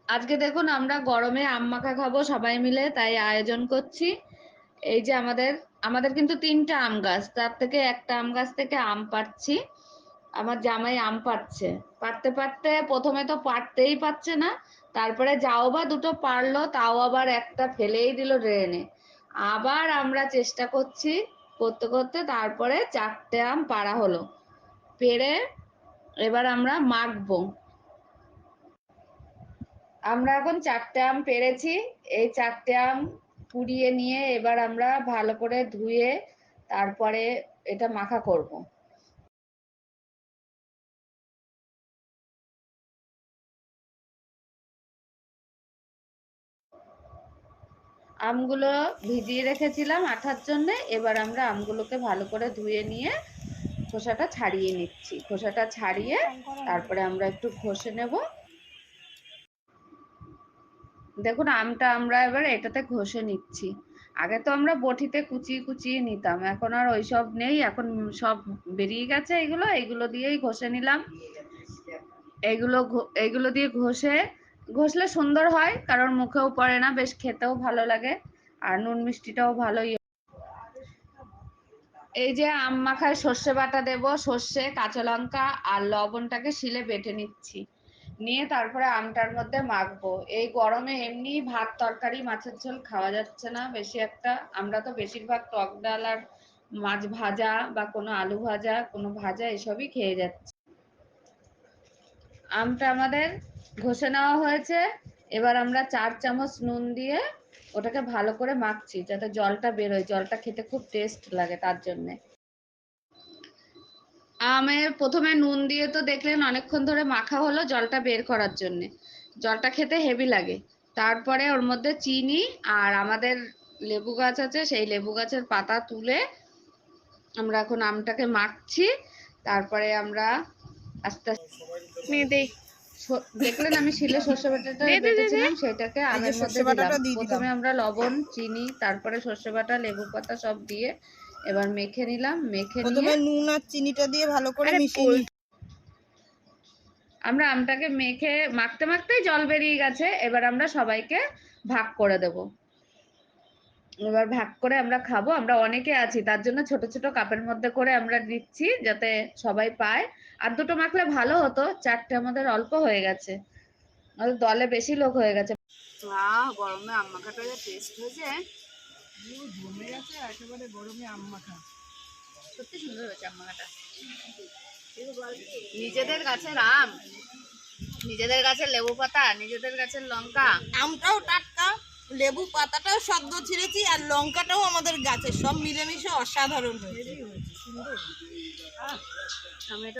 আজকে দেখুন আমরা গরমে আম মাখা খাবো সবাই মিলে, তাই আয়োজন করছি। এই যে আমাদের কিন্তু 3টা আম গাছ, তার থেকে একটা আম গাছ থেকে আম পাড়ছি। আমার জামাই আম পাড়ছে, পাড়তে পাড়তে প্রথমে তো পাড়তেই পারছে না, তারপরে যাও বা দুটো পারলো, তাও আবার একটা ফেলেই দিল ড্রেনে। আবার আমরা চেষ্টা করছি, করতে করতে তারপরে 4টে আম পাড়া হলো। পেড়ে এবার আমরা মাখবো। আমরা এখন 4টে আম পেড়েছি। এই 4টে আম পুড়িয়ে নিয়ে এবার আমরা ভালো করে ধুয়ে তারপরে এটা মাখা করব। আমগুলো ভিজিয়ে রেখেছিলাম আঠার জন্য। এবার আমরা আমগুলোকে ভালো করে ধুয়ে নিয়ে খোসাটা ছাড়িয়ে নিচ্ছি। খোসাটা ছাড়িয়ে তারপরে আমরা একটু ঘষে নেব। দেখুন আমটা আমরা এবার এটাতে ঘষে নিচ্ছি। আগে তো আমরা বটিতে কুচিয়ে কুচিয়ে নিতাম, এখন আর ওইসব নেই, এখন সব বেরিয়ে গেছে। এগুলো দিয়েই ঘষে নিলাম। এগুলো দিয়ে ঘষলে সুন্দর হয়, কারণ মুখেও পড়ে না, বেশ খেতেও ভালো লাগে, আর নুন মিষ্টিটাও ভালোই। এই যে আম মাখায় সর্ষে বাটা দেব, সর্ষে, কাঁচা লঙ্কা আর লবণটাকে শিলে বেটে নিচ্ছি, নিয়ে তারপরে আমটার মধ্যে মাখবো। এই গরমে এমনি ভাত তরকারি মাছের ঝোল খাওয়া যাচ্ছে না বেশি একটা। আমরা তো বেশিরভাগ টক ডাল আর মাছ ভাজা বা কোনো আলু ভাজা, কোনো ভাজা এসবই খেয়ে যাচ্ছি। আমটা আমাদের ঘষে নেওয়া হয়েছে। এবার আমরা 4 চামচ নুন দিয়ে ওটাকে ভালো করে মাখছি, যাতে জলটা বেরোয়। জলটা খেতে খুব টেস্ট লাগে, তার জন্যে। আমের প্রথমে নুন দিয়ে তো দেখলেন অনেকক্ষণ ধরে মাখা হলো জলটা বের করার জন্যে। জলটা খেতে হেভি লাগে। তারপরে ওর মধ্যে চিনি আর আমাদের লেবু গাছ আছে, সেই লেবু গাছের পাতা তুলে আমরা এখন আমটাকে মাখছি। তারপরে আমরা আস্তে আস্তে দেখলেন আমি শিলে সর্ষে বাটাটা বেটেছিলাম, সেটাকে আমের মধ্যে দিলাম। প্রথমে আমরা লবণ, চিনি, তারপরে সর্ষে বাটা, লেবু পাতা সব দিয়ে এবার মেখে নিলাম। মেখে প্রথমে নুন আর চিনিটা দিয়ে ভালো করে মিশিয়ে নিই। আমরা আমটাকে মাখতে মাখতেই জল বেরিয়ে গেছে। এবার আমরা সবাইকে ভাগ করে দেব। এবার ভাগ করে আমরা খাবো। আমরা অনেকে আছি, তার জন্য ছোট ছোট কাপের মধ্যে করে আমরা দিচ্ছি, যাতে সবাই পায়। আর দুটো মাখলে ভালো হতো, 4টে আমাদের অল্প হয়ে গেছে, আমাদের দলে বেশি লোক হয়ে গেছে। গরমে আম মাখাটা যে টেস্ট হয়েছে, জমে গেছে একেবারে গরমে আম মাখা। সত্যি সুন্দর হয়েছে আম মাখাটা। নিজেদের গাছের আম, নিজেদের গাছের লেবু পাতা, নিজেদের গাছের লঙ্কা। আমটাও টাটকা, লেবু পাতাটাও সদ্য ছিঁড়েছি, আর লঙ্কাটাও আমাদের গাছের, সব মিলেমিশে অসাধারণ হয়েছে। আমি